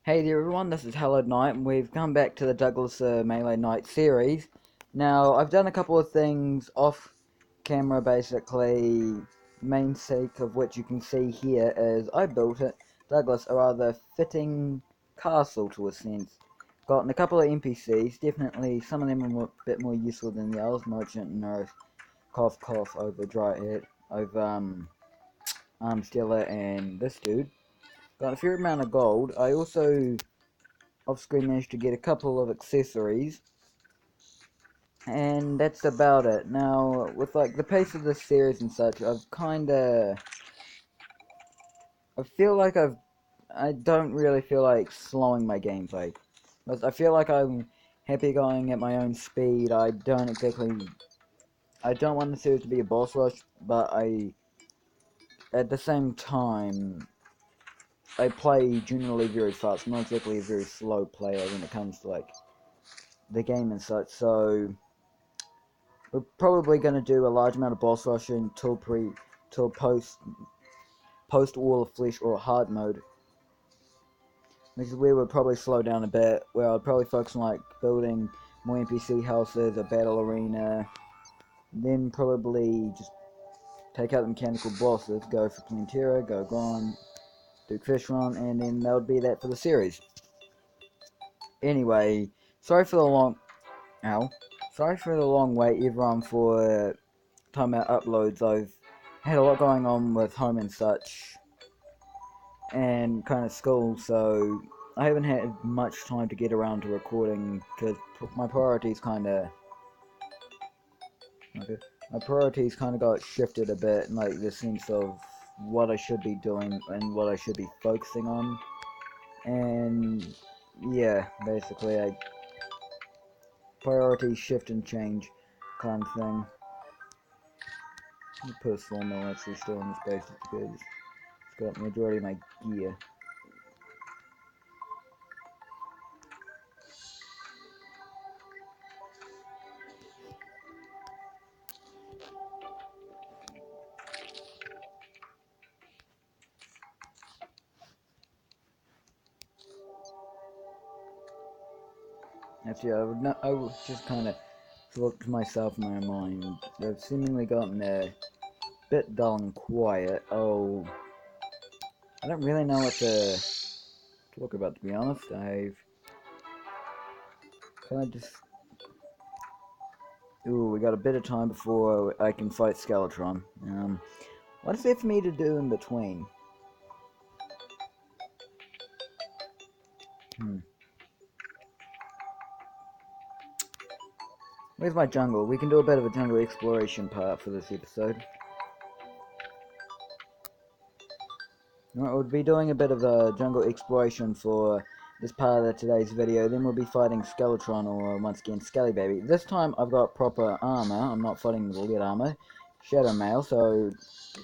Hey there everyone, this is Hello Knight, and we've come back to the Douglas Melee Knight series. Now, I've done a couple of things off camera basically, main sake of which you can see here is I built it, Douglas, a rather fitting castle to a sense. Gotten a couple of NPCs, definitely some of them are a bit more useful than the others, Merchant, Nurse, Cough Cough, over Dryhead, over Arm Stealer, and this dude. Got a fair amount of gold. I also off screen managed to get a couple of accessories, and that's about it. Now, with like the pace of this series and such, I feel like I don't really feel like slowing my gameplay. But I feel like I'm happy going at my own speed. I don't want the series to be a boss rush, but at the same time, I play generally very fast. I'm not exactly a very slow player when it comes to like the game and such, so we're probably going to do a large amount of boss rushing till post Wall of Flesh or hard mode. This is where we'll probably slow down a bit, where I'll probably focus on like building more NPC houses, a battle arena, then probably just take out the mechanical bosses, go for Plantera, go Gone, do Fishron, and then that would be that for the series. Anyway, sorry for the long ow. Sorry for the long wait everyone for timeout uploads. I've had a lot going on with home and such, and kind of school, so I haven't had much time to get around to recording because my priorities kind of got shifted a bit, in like the sense of what I should be doing and what I should be focusing on, and yeah, basically priorities shift and change kind of thing. Let me put a sawmill actually still in this base because it's got the majority of my gear. Actually, I would just kind of thought to myself in my mind, they've seemingly gotten a bit dull and quiet. Oh, I don't really know what to talk about, to be honest. I've kind of just... Ooh, we got a bit of time before I can fight Skeletron. What is there for me to do in between? Where's my jungle? We can do a bit of a jungle exploration part for this episode. We'll be doing a bit of a jungle exploration for this part of today's video. Then we'll be fighting Skeletron, or once again Skelly Baby. This time I've got proper armor. I'm not fighting with lead armor. Shadow Mail, so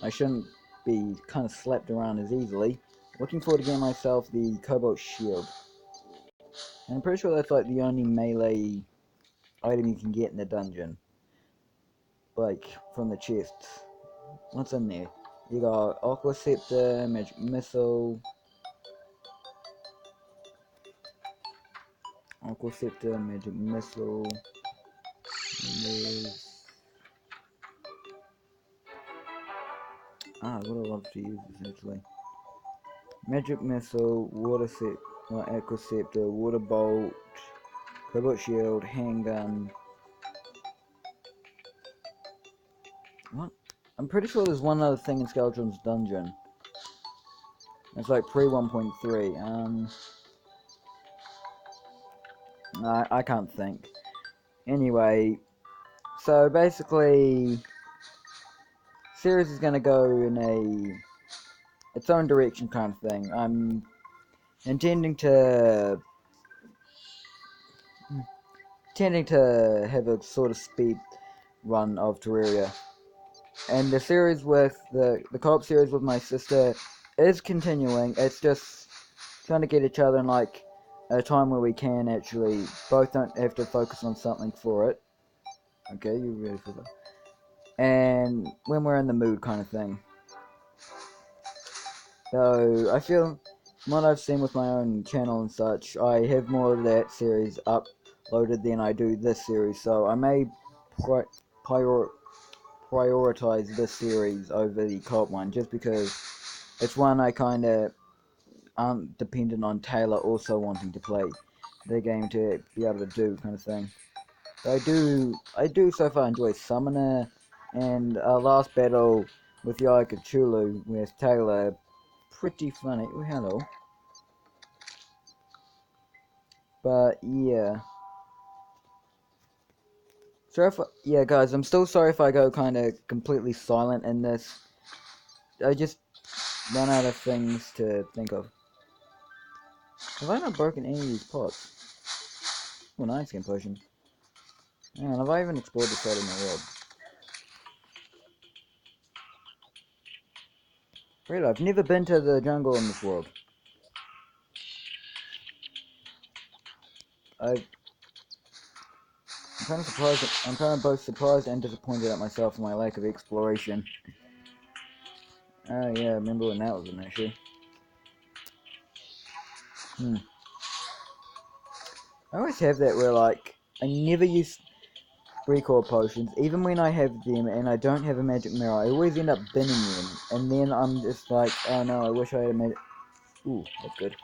I shouldn't be kind of slapped around as easily. Looking forward to getting myself the Cobalt Shield. And I'm pretty sure that's like the only melee item you can get in the dungeon. Like, from the chests. What's in there? You got Aqua Scepter, Magic Missile, Magic Missile, what I love to use this actually. Magic Missile, Aqua Scepter, Water Bolt, Cobalt Shield, Handgun. What? I'm pretty sure there's one other thing in Skeletron's dungeon. It's like pre 1.3. I can't think. Anyway, so basically, series is gonna go in its own direction kind of thing. I'm intending to have a sort of speed run of Terraria, and the series with the co-op series with my sister is continuing. It's just trying to get each other in like a time where we can actually both don't have to focus on something for it. Okay, you ready for that? And when we're in the mood kind of thing. So I feel from what I've seen with my own channel and such, I have more of that series uploaded than I do this series, so I may prioritize this series over the co-op one, just because it's one I kind of aren't dependent on Taylor also wanting to play the game to be able to do, kind of thing. But I do so far enjoy Summoner and last battle with Yaika Chulu with Taylor, pretty funny. Oh, hello. But yeah. So if yeah, guys, I'm still sorry if I go kind of completely silent in this. I just run out of things to think of. Have I not broken any of these pots? Oh, 9 skin potion. Man, have I even explored this side of my world? Really, I've never been to the jungle in this world. I'm kind of surprised. I'm kind of both surprised and disappointed at myself for my lack of exploration. Oh yeah, I remember when that was an issue. I always have that where like I never use recall potions, even when I have them and I don't have a magic mirror. I always end up binning them, and then I'm just like, oh no, I wish I had a magic. Ooh, that's good.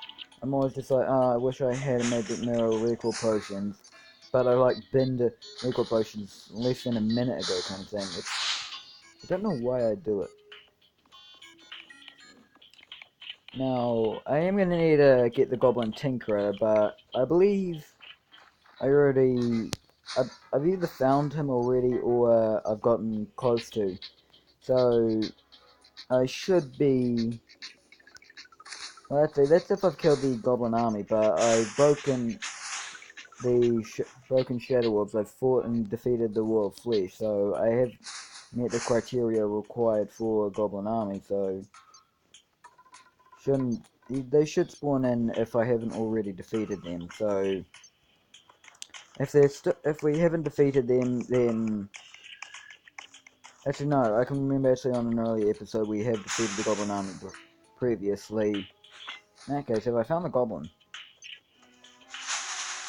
I'm always just like, oh, I wish I had a magic mirror or recall potions, but I like binned recall potions less than a minute ago, kind of thing. I don't know why I do it. Now, I am going to need to get the Goblin Tinkerer, but I believe I already... I've either found him already or I've gotten close to. So, I should be... Well, that's if I've killed the Goblin Army, but I've broken the broken Shadow Orbs. I've fought and defeated the War of Flesh, so I have met the criteria required for a Goblin Army, so... Shouldn't... They should spawn in if I haven't already defeated them, so... If we haven't defeated them, then... Actually, no, I can remember actually on an earlier episode we have defeated the Goblin Army previously. In that case, have I found the Goblin?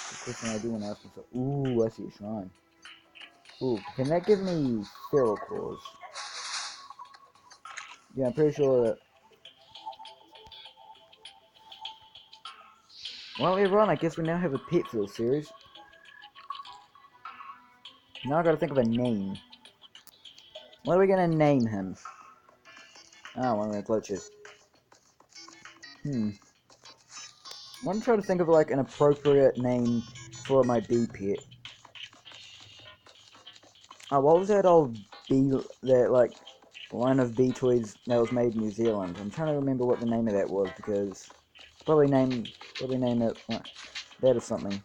The question I do want to ask myself. Ooh, I see a shrine. Ooh, can that give me feral claws? Yeah, I'm pretty sure that... Well, everyone, I guess we now have a pet for this series. Now I gotta think of a name. What are we gonna name him? Ah, one of the glitches. I want to try to think of like an appropriate name for my bee pet. Oh, what was that old bee, that like line of bee toys that was made in New Zealand? I'm trying to remember what the name of that was, because probably name it like, that or something.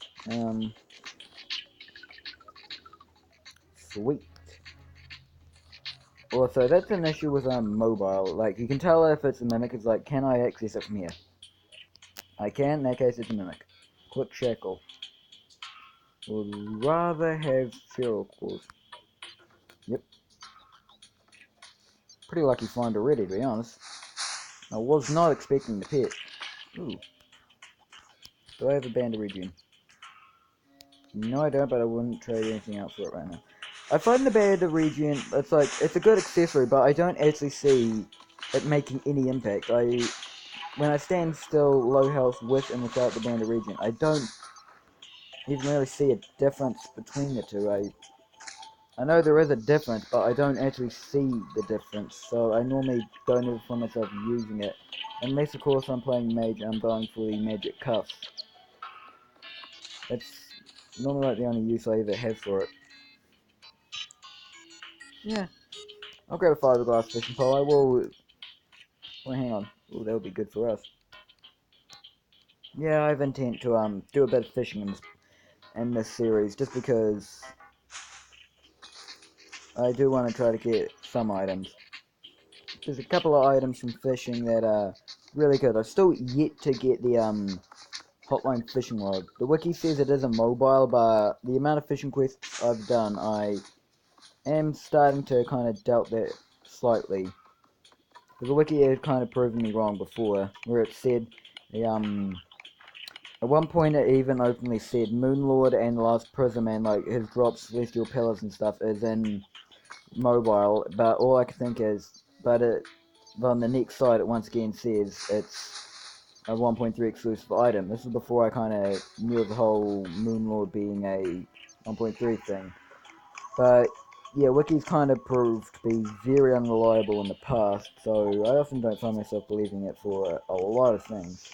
Sweet. Also, that's an issue with mobile. Like you can tell if it's a mimic. It's like, can I access it from here? I can. In that case, it's a mimic. Click shackle. Would rather have feral claws. Yep. Pretty lucky find already, to be honest. I was not expecting the pet. Ooh. Do I have a band of regen? No, I don't, but I wouldn't trade anything else for it right now. I find the band of regen, it's a good accessory, but I don't actually see it making any impact. When I stand still, low health, with and without the band of regen, I don't even really see a difference between the two. I know there is a difference, but I don't actually see the difference, so I normally don't ever find myself using it. Unless, of course, I'm playing mage and I'm going for the magic cuffs. That's normally like the only use I ever have for it. Yeah, I'll grab a fiberglass fishing pole. I will... Well, hang on. Ooh, that would be good for us. Yeah, I have intent to do a bit of fishing in this series, just because I do want to try to get some items. There's a couple of items from fishing that are really good. I've still yet to get the hotline fishing rod. The wiki says it isn't mobile, but the amount of fishing quests I've done, I am starting to kind of doubt that slightly. The wiki had kind of proven me wrong before, where it said He, at one point it even openly said Moonlord and the Last Prism and like his drops, Celestial Pillars and stuff is in mobile, but all I can think is, but on the next side it once again says it's a 1.3 exclusive item. This is before I kind of knew of the whole Moonlord being a 1.3 thing. But yeah, wikis kind of proved to be very unreliable in the past, so I often don't find myself believing it for a lot of things.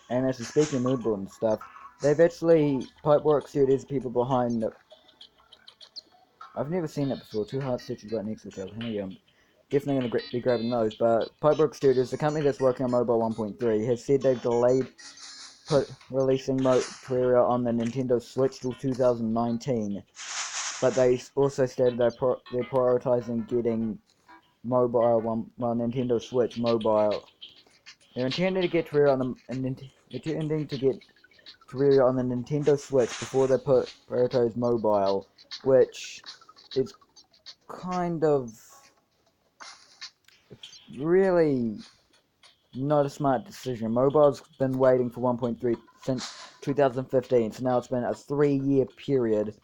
And actually, speaking of Moonlord and stuff, they've actually, Pipework Studios, people behind it. I've never seen it before, two heart stitches right next to each other. Here we go. Definitely going to be grabbing those, but Pipework Studios, the company that's working on Mobile 1.3, has said they've delayed releasing Terraria on the Nintendo Switch till 2019, but they also stated they're prioritizing getting Nintendo Switch mobile. They're intending to get Terraria on the Nintendo Switch before they prioritize mobile, which is kind of really not a smart decision. Mobile's been waiting for 1.3 since 2015, so now it's been a 3-year period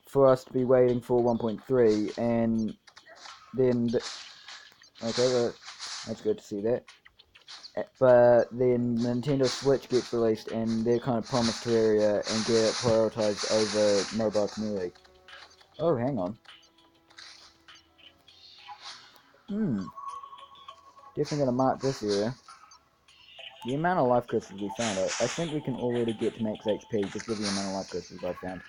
for us to be waiting for 1.3, and then, okay, that's good to see that. But then Nintendo Switch gets released, and they're kind of promised Terraria and get it prioritized over mobile community. Oh, hang on. Definitely gonna mark this area. The amount of life crystals we found, I think we can already get to max HP just with the amount of life crystals I found.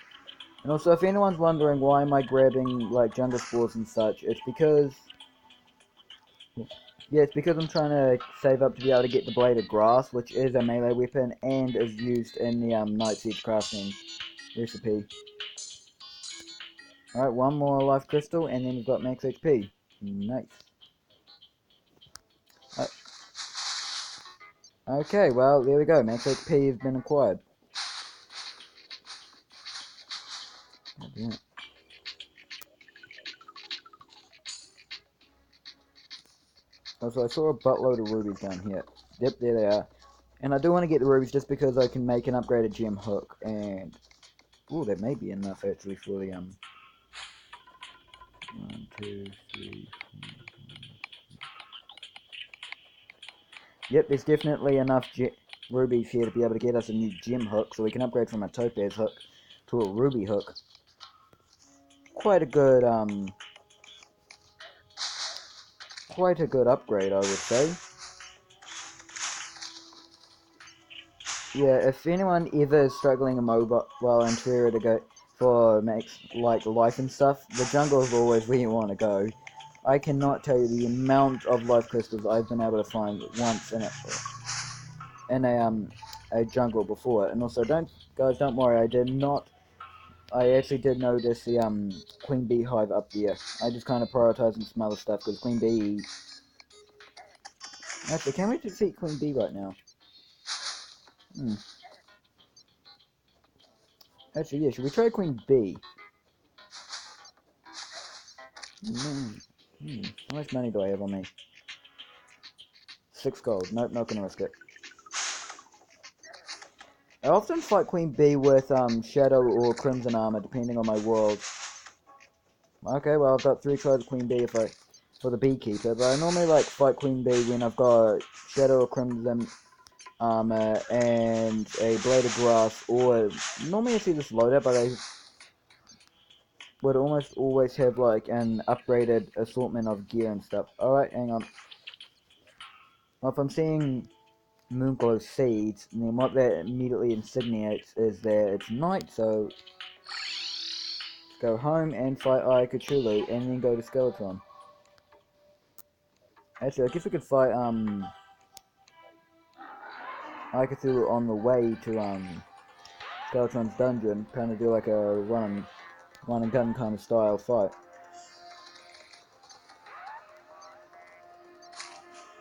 And also, if anyone's wondering why am I grabbing, like, jungle spores and such, it's because... Yeah, it's because I'm trying to save up to be able to get the Blade of Grass, which is a melee weapon, and is used in the, Night Siege crafting recipe. Alright, one more life crystal, and then we've got max HP. Nice. Okay, well, there we go. Max HP has been acquired. Yeah. Also, I saw a buttload of rubies down here. Yep, there they are. And I do want to get the rubies just because I can make an upgraded gem hook. And, ooh, that may be enough actually for the, 1, 2, 3, 4. Yep, there's definitely enough rubies here to be able to get us a new gem hook, so we can upgrade from a topaz hook to a ruby hook. Quite a good upgrade, I would say. Yeah, if anyone ever is struggling in mobile in Terraria to go for max like life and stuff, the jungle is always where you want to go. I cannot tell you the amount of life crystals I've been able to find once in a jungle before. And also, don't worry, I actually did notice the queen bee hive up there. I just kind of prioritizing some other stuff because queen bee. Actually, can we defeat queen bee right now? Actually, yeah, should we try queen bee? How much money do I have on me? 6 gold. Nope, not gonna risk it. I often fight queen bee with shadow or crimson armor, depending on my world. Okay, well I've got 3 tries of queen bee for the beekeeper, but I normally like fight queen bee when I've got shadow or crimson armor and a blade of grass, or normally I see this loadout, but I would almost always have like an upgraded assortment of gear and stuff. Alright, hang on. Well, if I'm seeing Moonglow seeds, and then what that immediately insigniates is that it's night, so let's go home and fight Ayakachulu, and then go to Skeleton. Actually, I guess we could fight Ayakachulu on the way to Skeleton's dungeon, kind of do like a run and gun kind of style fight.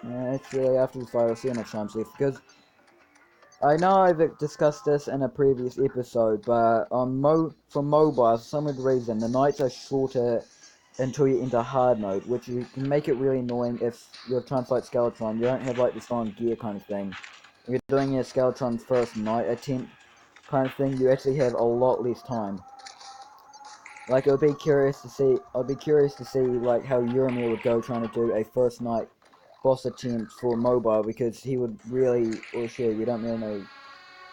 Yeah, actually, after the fight, I'll see how much time's left, because I know I've discussed this in a previous episode, but on for mobile, for some reason, the nights are shorter until you enter hard mode, which you can make it really annoying if you're trying to fight Skeletron. You don't have like this on gear kind of thing. If you're doing your Skeletron first night attempt kind of thing, you actually have a lot less time. Like, I'd be curious to see like how Uramiel would go trying to do a first night boss attempt for mobile, because he would really, or she, we don't really know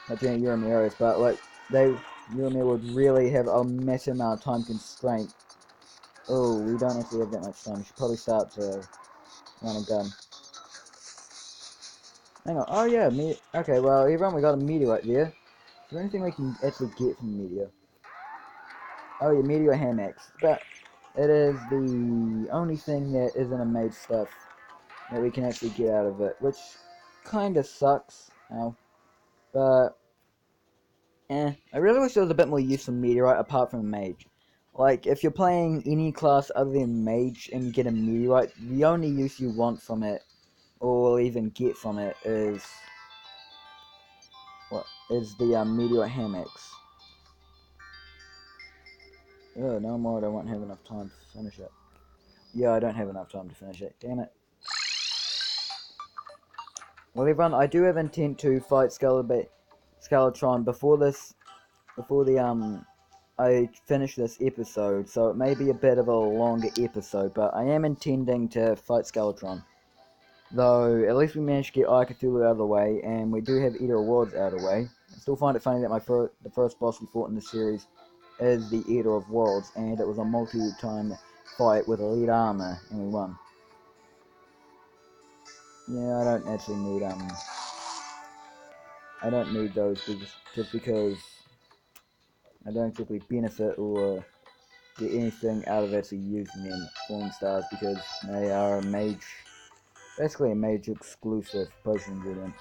how Uramiel is, but like Uramiel would really have a massive amount of time constraint. Oh, we don't actually have that much time. We should probably start to run a gun. Hang on. Oh yeah, okay. Well, everyone, we got a meteorite there. Is there anything we can actually get from the meteor? Oh yeah, meteor hammocks. But it is the only thing that isn't a mage stuff that we can actually get out of it, which kind of sucks. But I really wish there was a bit more use for meteorite apart from mage. Like, if you're playing any class other than mage and you get a meteorite, the only use you want from it, or even get from it, is the meteor hammocks. Oh, no more. I won't have enough time to finish it. Yeah, I don't have enough time to finish it. Damn it. Well, everyone, I do have intent to fight Skeletron before I finish this episode, so it may be a bit of a longer episode, but I am intending to fight Skeletron. Though, at least we managed to get Ika Cthulhu out of the way, and we do have Eater of Worlds out of the way. I still find it funny that the first boss we fought in the series is the Eater of Worlds, and it was a multi-time fight with elite armor, and we won. Yeah, I don't actually need, I don't need those just because I don't particularly benefit or get anything out of actually using them Falling Stars, because they are basically a mage exclusive potion ingredient.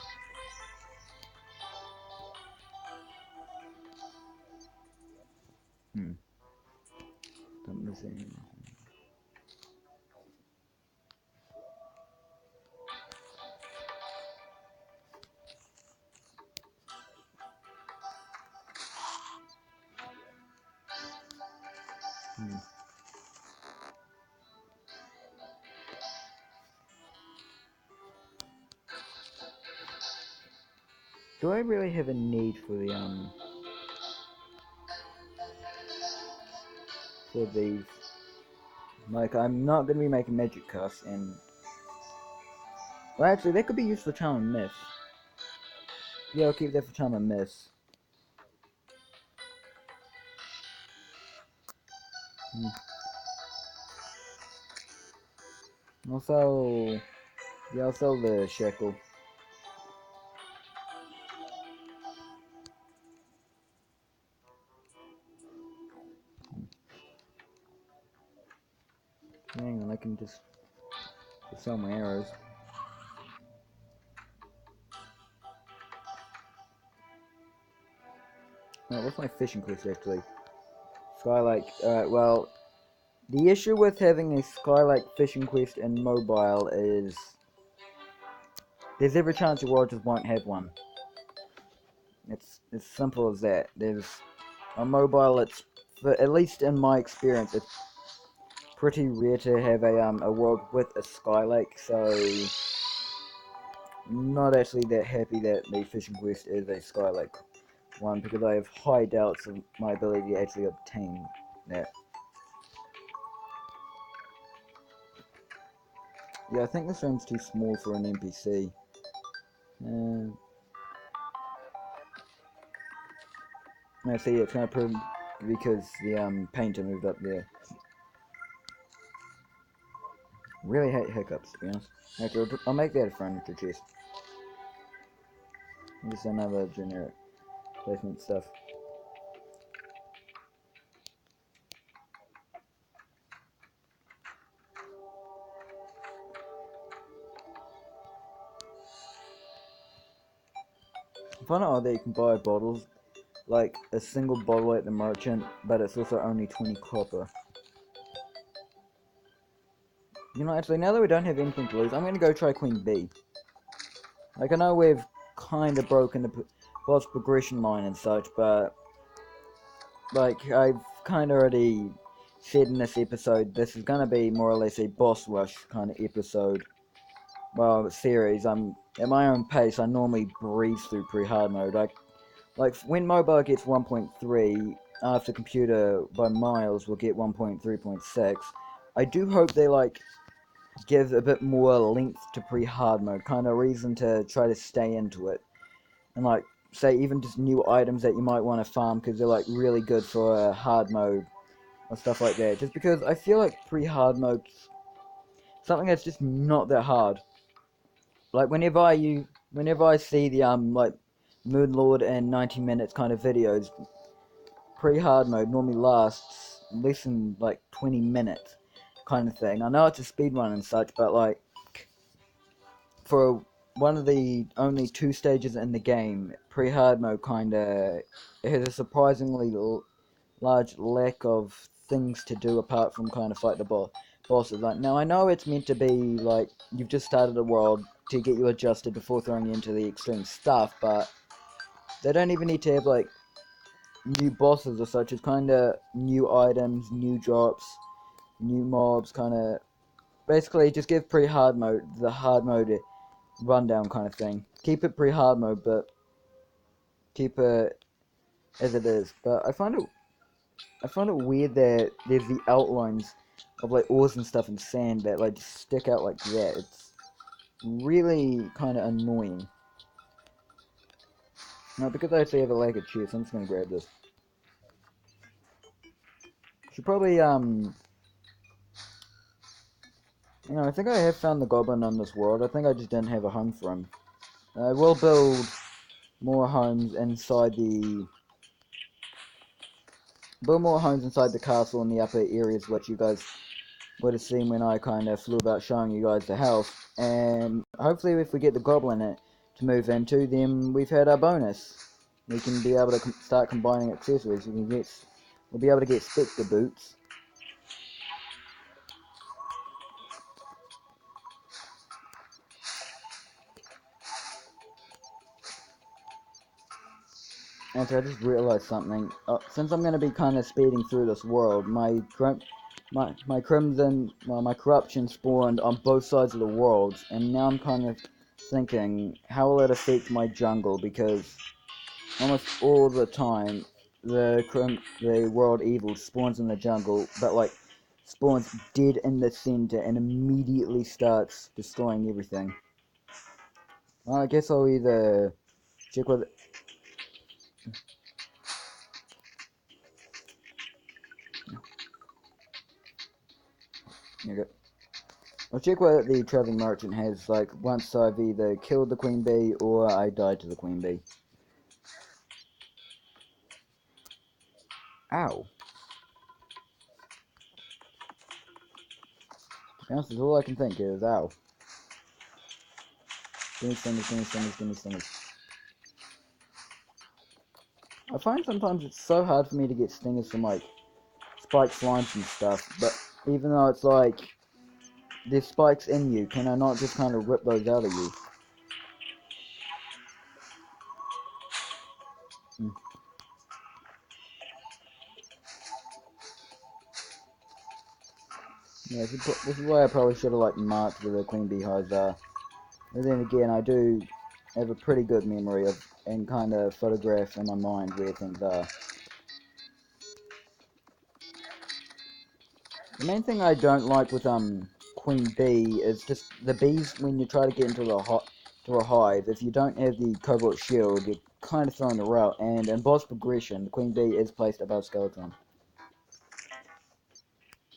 Don't miss anything. Do I really have a need for these? Like, I'm not going to be making magic casts, and well, actually, that could be used for charm and miss. Yeah, I'll keep that for charm and miss. Also, yeah, I'll sell the shekel. Hang on, I can just sell my arrows. Oh, what's my fishing quest actually? Skylake. Alright, well, the issue with having a Skylake fishing quest in mobile is there's every chance your warriors won't have one. It's as simple as that. There's on mobile, at least in my experience, it's pretty rare to have a world with a Skylake, so I'm not actually that happy that the fishing quest is a Skylake one, because I have high doubts of my ability to actually obtain that. Yeah, I think this room's too small for an NPC. I see it's gonna prove because the painter moved up there. Really hate hiccups, to be honest. Okay, I'll make that a furniture chest. Just another generic placement stuff. I find it odd that you can buy bottles, like a single bottle at the merchant, but it's also only 20 copper. You know, actually, now that we don't have anything to lose, I'm gonna go try Queen Bee. Like, I know we've kind of broken the boss progression line and such, but like, I've kind of already said in this episode, this is gonna be more or less a boss rush kind of episode. Well, series. I'm at my own pace. I normally breeze through pre-hard mode. Like when mobile gets 1.3, after computer by miles will get 1.3.6. I do hope they like give a bit more length to pre-hard mode, kind of reason to try to stay into it, and like say even just new items that you might want to farm because they're like really good for hard mode or stuff like that. Just because I feel like pre-hard mode something that's just not that hard. Like whenever I see the like Moonlord and 90 minutes kind of videos, pre-hard mode normally lasts less than like 20 minutes kind of thing. I know it's a speed run and such, but like for one of the only two stages in the game, pre-hard mode kinda has a surprisingly large lack of things to do apart from kind of fight the bosses. Like now, I know it's meant to be like you've just started a world to get you adjusted before throwing you into the extreme stuff, but they don't even need to have like new bosses or such. It's kind of new items, new drops, new mobs, kind of basically just give pre-hard mode the hard mode rundown kind of thing. Keep it pre-hard mode, but keep it as it is. But I find it weird that there's the outlines of like ores and stuff and sand that like just stick out like that. It's really kind of annoying. Now, because I actually have a lack of cheese, I'm just gonna grab this. Should probably I think I have found the goblin on this world. I think I just didn't have a home for him. I will build more homes inside the castle in the upper areas, which you guys would have seen when I kind of flew about showing you guys the house. And hopefully, if we get the goblin to move into, then we've had our bonus. We can be able to start combining accessories. We'll be able to get Spectre boots. And so I just realized something. Since I'm going to be kind of speeding through this world, my corruption spawned on both sides of the world, and now I'm kind of thinking, how will it affect my jungle? Because almost all the time, the world evil spawns in the jungle, but like spawns dead in the center and immediately starts destroying everything. Well, I guess I'll either check with. Here you go. I'll check what the traveling merchant has, like, once I've either killed the queen bee or I died to the queen bee. Ow. To be honest, all I can think is, ow. Gimme stingers, gimme stingers, gimme stingers. I find sometimes it's so hard for me to get stingers from, like, spiked slimes and stuff, but even though it's like, there's spikes in you, can I not just kind of rip those out of you? Hmm. Yeah, this is why I probably should have, like, marked where the queen bee hives are. And then again, I do have a pretty good memory of and kind of photograph in my mind where things are. The main thing I don't like with queen bee is just the bees when you try to get into a hive. If you don't have the cobalt shield, you're kind of thrown around. And in boss progression, the queen bee is placed above skeleton.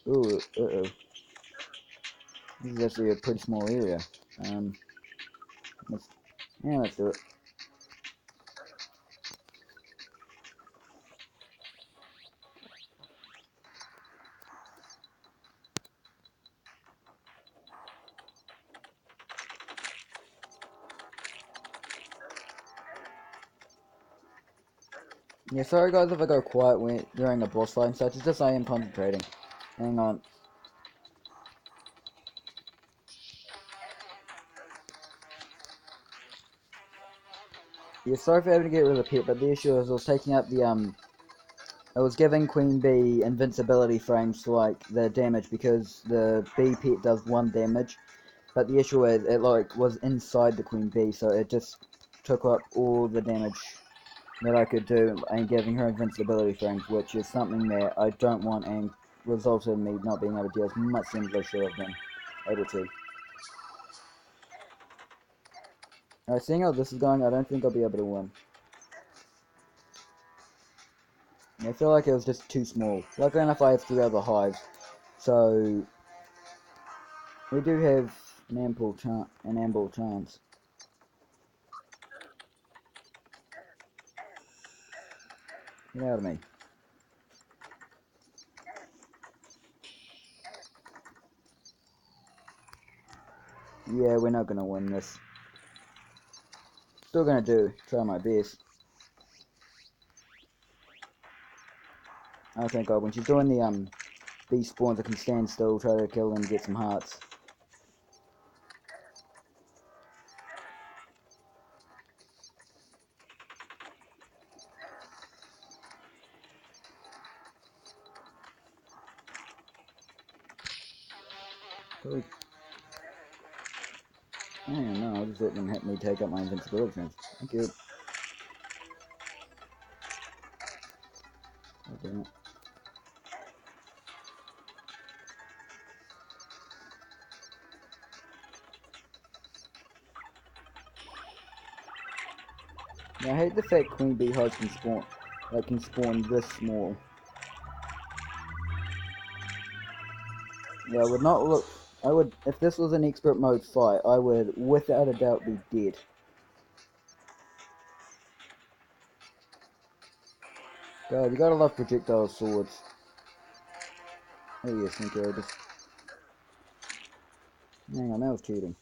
Ooh, uh-oh. This is actually a pretty small area. Let's do it. Yeah, sorry guys if I go quiet during a boss fight and such. It's just I am concentrating. Hang on. Yeah, sorry for having to get rid of the pit, but the issue is I was taking out the it was giving Queen Bee invincibility frames to like the damage because the bee pet does 1 damage, but the issue is it like was inside the Queen Bee, so it just took up all the damage that I could do and giving her invincibility frames, which is something that I don't want and resulted in me not being able to do as much damage as I should have been able to. Alright, seeing how this is going, I don't think I'll be able to win. I feel like it was just too small. Luckily enough I have 3 other hives, so we do have an ample chance. Get out of me. Yeah, we're not gonna win this. Still gonna try my best. Oh thank god, when she's doing the bee spawns I can stand still, try to kill them, get some hearts. Cool. I don't know, I'll just let them hit me take up my invincibility chance. Thank you. Oh, damn it. Yeah, I hate the fact queen bee hives can spawn this small. Yeah, I would not look. I would, if this was an expert mode fight, I would without a doubt be dead. God, you gotta love projectile swords. Oh yes, thank you. Hang on, that was cheating.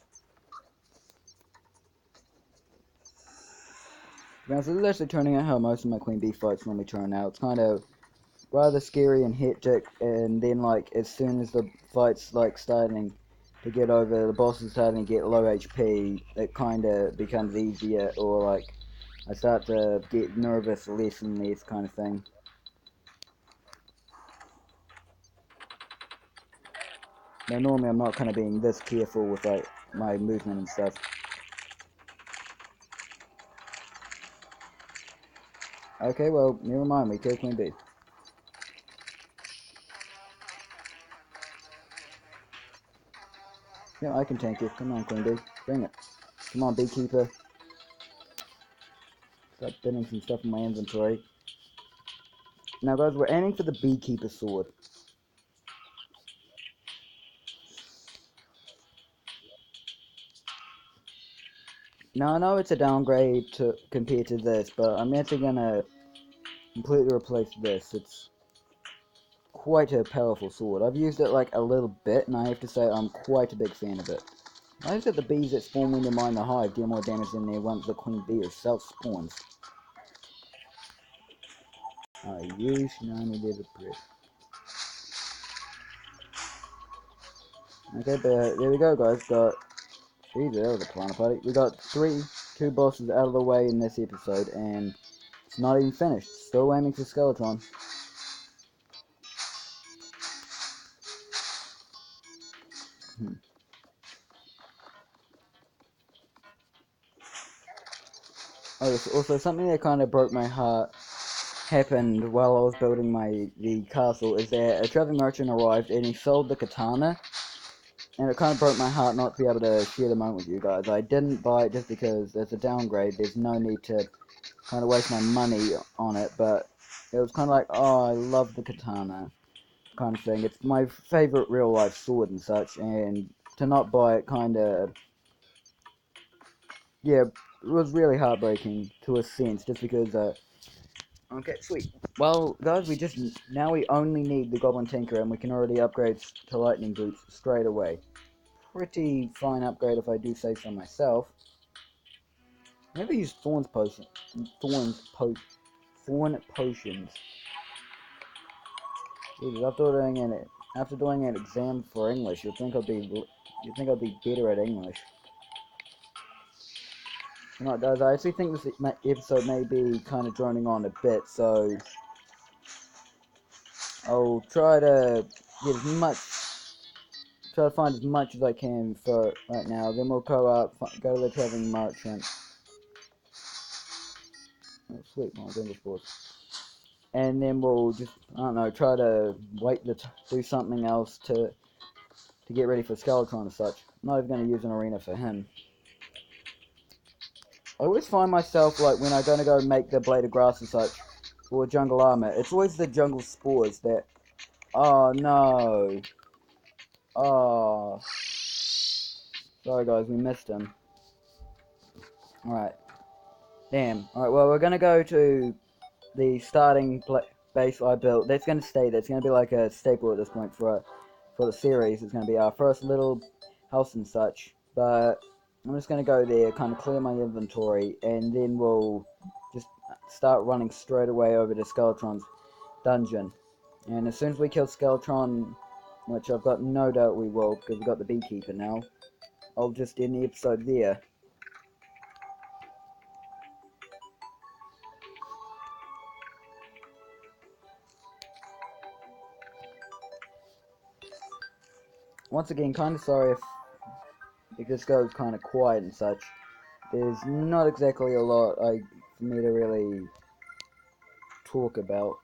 Now, so this is actually turning out how most of my queen bee fights normally turn out. It's kind of rather scary and hectic, and then like as soon as the fight's like starting to get over, the boss is starting to get low HP, it kind of becomes easier, or like I start to get nervous less and less kind of thing. Now normally I'm not kind of being this careful with like my movement and stuff. Okay, well, never mind, we killed Queen Bee. Yeah, I can tank you. Come on, Queen Bee. Bring it. Come on, Beekeeper. Start binning some stuff in my inventory. Now guys, we're aiming for the Beekeeper sword. Now I know it's a downgrade compared to this, but I'm actually gonna completely replace this. It's quite a powerful sword. I've used it like a little bit, and I have to say I'm quite a big fan of it. I noticed that the bees that spawn when they mine the hive deal more damage than they once the queen bee herself spawns. I use shiny little brick. Okay, but there we go, guys. Jesus, that was a planet party. We got two bosses out of the way in this episode, and it's not even finished. Still aiming for Skeleton. Oh, also something that kind of broke my heart happened while I was building the castle is that a traveling merchant arrived and he sold the katana, and it kind of broke my heart not to be able to share the moment with you guys. I didn't buy it just because it's a downgrade. There's no need to kind of waste my money on it, but it was kind of like, oh, I love the katana kind of thing. It's my favorite real life sword and such, and to not buy it kind of, yeah, it was really heartbreaking to a sense, just because okay, sweet. Well, guys, now we only need the Goblin Tinker, and we can already upgrade to Lightning Boots straight away. Pretty fine upgrade if I do say so myself. I never used Thorn Potions. Jesus, after doing an exam for English, you'd think I'd be better at English. Alright, guys, I actually think this episode may be kind of droning on a bit, so I'll try to get as much, try to find as much as I can for right now. Then we'll go up, go to the traveling merchant. Oh, sweet, my goodness, boys. And then we'll just, I don't know, try to wait to do something else to get ready for Skeletron and such. I'm not even going to use an arena for him. I always find myself, like, when I'm going to go make the blade of grass and such, or jungle armor, it's always the jungle spores that, oh no, oh, sorry guys, we missed him. Alright, damn, alright, well, we're going to go to the starting base I built. That's going to stay there. It's going to be like a staple at this point for the series. It's going to be our first little house and such. But I'm just going to go there, kind of clear my inventory, and then we'll just start running straight away over to Skeletron's dungeon. And as soon as we kill Skeletron, which I've got no doubt we will, because we've got the beekeeper now, I'll just end the episode there. Once again, kind of sorry if this goes kind of quiet and such. There's not exactly a lot for me to really talk about.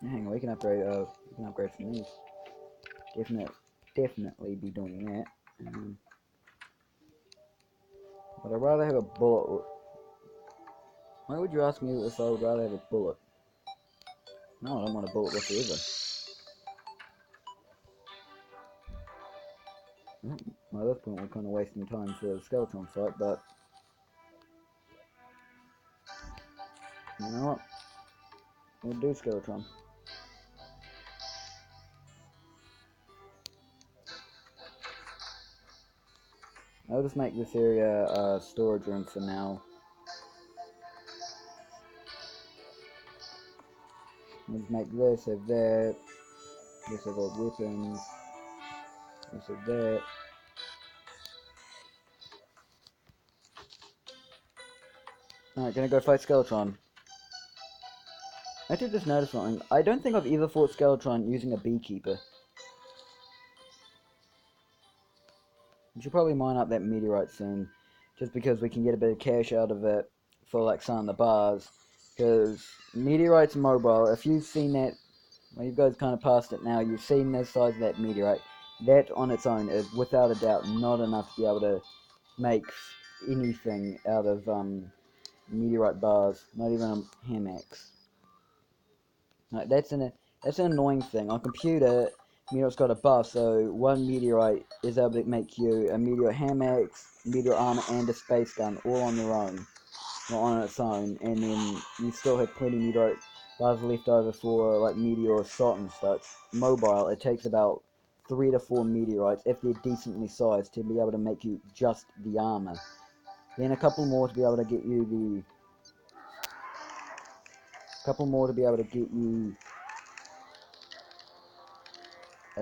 Hang on, we can upgrade from these. Definitely be doing that. But I'd rather have a bullet. Why would you ask me if I would rather have a bullet? No, I don't want a bullet whatsoever. Well, at this point we're kind of wasting time for the Skeleton fight, but you know what? We'll do Skeleton. I'll just make this area a storage room for now. Let's make this, have that. This have got weapons. This have that. Alright, gonna go fight Skeletron. I did just notice something. I don't think I've ever fought Skeletron using a beekeeper. We should probably mine up that meteorite soon, just because we can get a bit of cash out of it for like some of the bars. Because meteorite's mobile. If you've seen that, well, you guys kind of passed it now. You've seen the size of that meteorite. That on its own is without a doubt not enough to be able to make anything out of meteorite bars. Not even a hammocks. Like, that's an annoying thing. On computer, meteorite's got a buff, so one meteorite is able to make you a meteor hammocks, meteor armor, and a space gun all on their own, or on its own, and then you still have plenty of meteorite bars left over for like meteor shot and such. Mobile, it takes about 3 to 4 meteorites, if they're decently sized, to be able to make you just the armor. Then a couple more to be able to get you the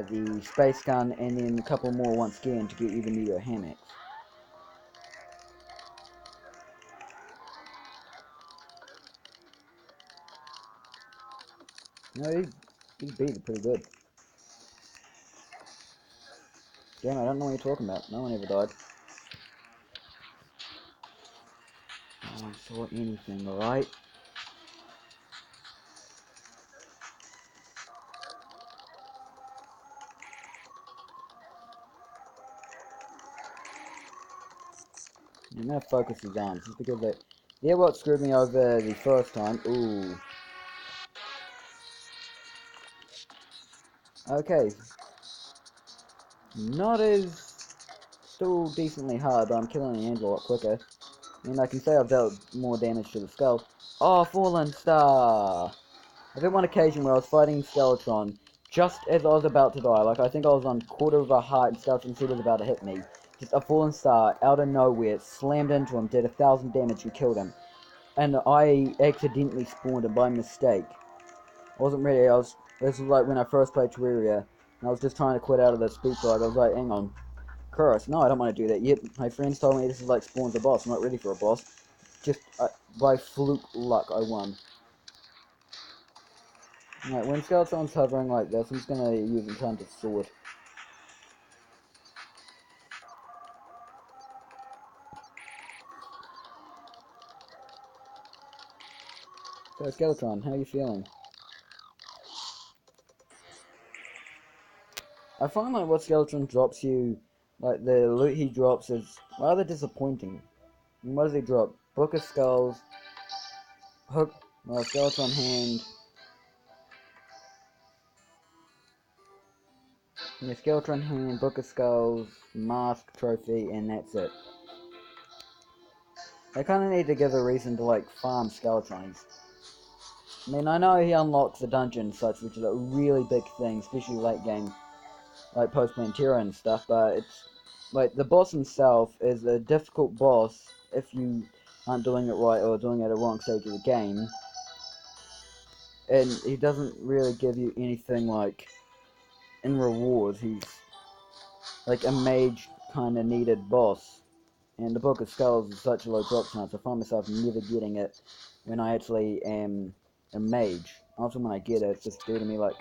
the space gun, and then a couple more once again to get you the meteor hammocks. No, these beats are pretty good. Damn, I don't know what you're talking about. No one ever died. No one saw anything, alright? I'm gonna focus his arms, just because they're what screwed me over the first time. Ooh. Okay. Not as... Still decently hard, but I'm killing the angel a lot quicker. And I can say I've dealt more damage to the skull. Oh, Fallen Star! I've had one occasion where I was fighting Skeletron just as I was about to die. Like, I think I was on quarter of a heart and Skeleton said was about to hit me. Just a Fallen Star, out of nowhere, slammed into him, did 1,000 damage and killed him. And I accidentally spawned him by mistake. I wasn't ready. This was like when I first played Terraria, and I was just trying to quit out of the speed log. I was like, hang on. Curse. No, I don't want to do that. Yep, my friends told me this is like spawns a boss. I'm not ready for a boss. just by fluke luck I won. Right, when Skeletron's hovering like this, I'm just gonna use Enchanted Sword. So Skeletron, how are you feeling? I find like what Skeletron drops you, like the loot he drops is rather disappointing. And what does he drop? Book of Skulls, Hook, Skeletron Hand, yeah, Skeletron Hand, Book of Skulls, Mask, Trophy, and that's it. They kinda need to give a reason to like farm Skeletrons. I mean, I know he unlocks the dungeon and such, which is a really big thing, especially late game, like post-Plantera and stuff, but it's, like, the boss himself is a difficult boss if you aren't doing it right or doing it at the wrong stage of the game, and he doesn't really give you anything, like, in reward. He's, like, a mage kind of needed boss, and the Book of Skulls is such a low drop chance, I find myself never getting it when I actually am a mage. Often when I get it, it's just due to me, like,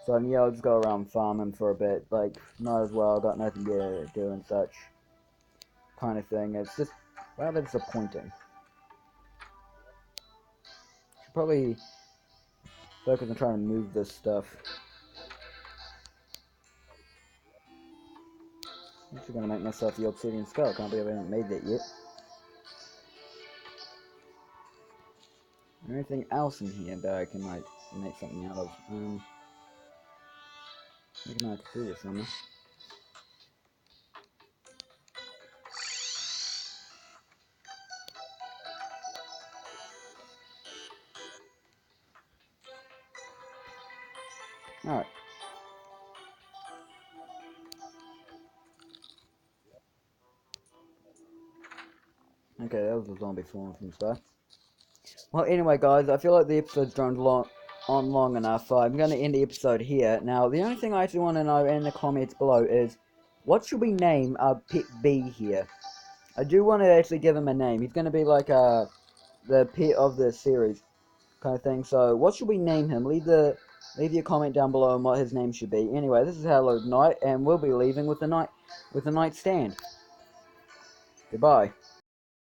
so yeah, I'll just go around farming for a bit, like, might as well, got nothing to do and such, kind of thing. It's just rather disappointing. Should probably focus on trying to move this stuff. I'm actually gonna make myself the obsidian skull, can't believe I haven't made that yet. Is there anything else in here that I can, like, make something out of? I can do this somewhere. Alright. Okay, that was a zombie falling from the sky. Well, anyway, guys, I feel like the episode's drawn long enough, so I'm going to end the episode here. Now, the only thing I actually want to know in the comments below is, what should we name our pet bee here? I do want to actually give him a name. He's going to be like the pet of the series kind of thing. So, what should we name him? Leave your comment down below on what his name should be. Anyway, this is Hallowed Night, and we'll be leaving with the nightstand. Goodbye.